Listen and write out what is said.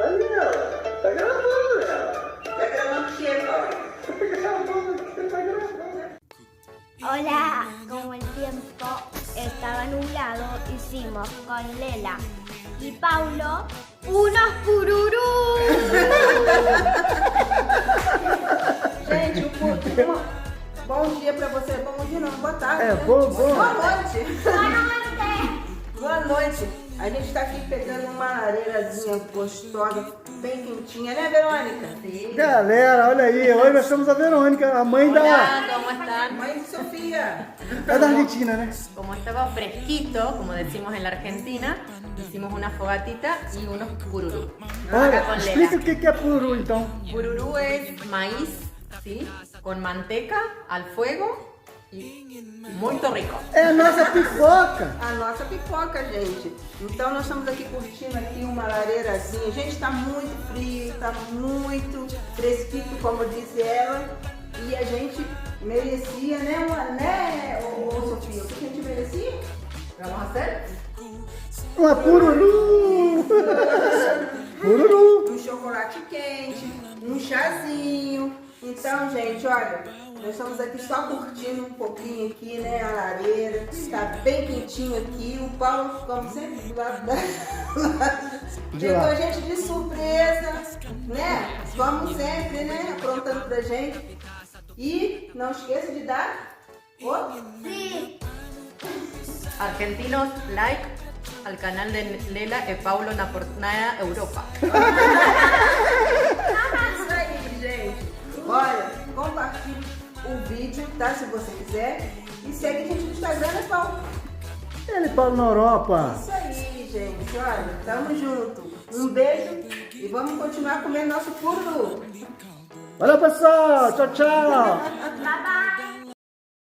Olha ela, tá gravando ela. Tá gravando o que, Paulo? Tá gravando. Hola, como el tiempo estaba nublado, hicimos con Lela y Paulo unos pururú. Gente, bom dia pra você. Bom dia não, boa tarde. É, né? bom. Boa noite. Boa noite. Boa noite. A gente tá aqui pegando uma lareirazinha gostosa, bem quentinha, né, Verônica? Sí. Galera, olha aí, hoje nós estamos a Verônica, a mãe Hola, ¿cómo están? Mãe de Sofia. é da Argentina, né? Como estaba fresquito, como decimos en la Argentina, hicimos una fogatita y unos pururú. Acá Olha, con explica Lela. o que é pururu, então. Pururú es maíz, ¿sí? Con manteca al fuego y muy rico. É a nossa pipoca. A nossa pipoca, gente. Então nós estamos aqui curtindo aqui uma lareirazinha. Gente, tá muito frio, tá muito fresquito, como disse ela. E a gente merecia, né, ô Sofia? O que a gente merecia? Vamos a hacer Uma pururu. Pururu. Um chocolate quente, um chazinho. Então, gente, olha, nós estamos aqui só curtindo um pouquinho aqui, né, a lareira. Tá bem quentinho aqui. O Paulo, como sempre, do lado da... Pegou a gente de surpresa, né? Vamos sempre, né, aprontando pra gente. E não esqueça de dar o... Sí. argentinos like al canal de Lela e Paulo na Portnada Europa. Isso aí, gente. Olha, compartilhe o vídeo, tá? Se você quiser. E segue a gente no Instagram, né, Paulo? Ele Paulo na Europa. Isso aí, gente. Olha, tamo junto. Um beijo e vamos continuar comendo nosso puro. Valeu, pessoal. Tchau, tchau. Bye bye.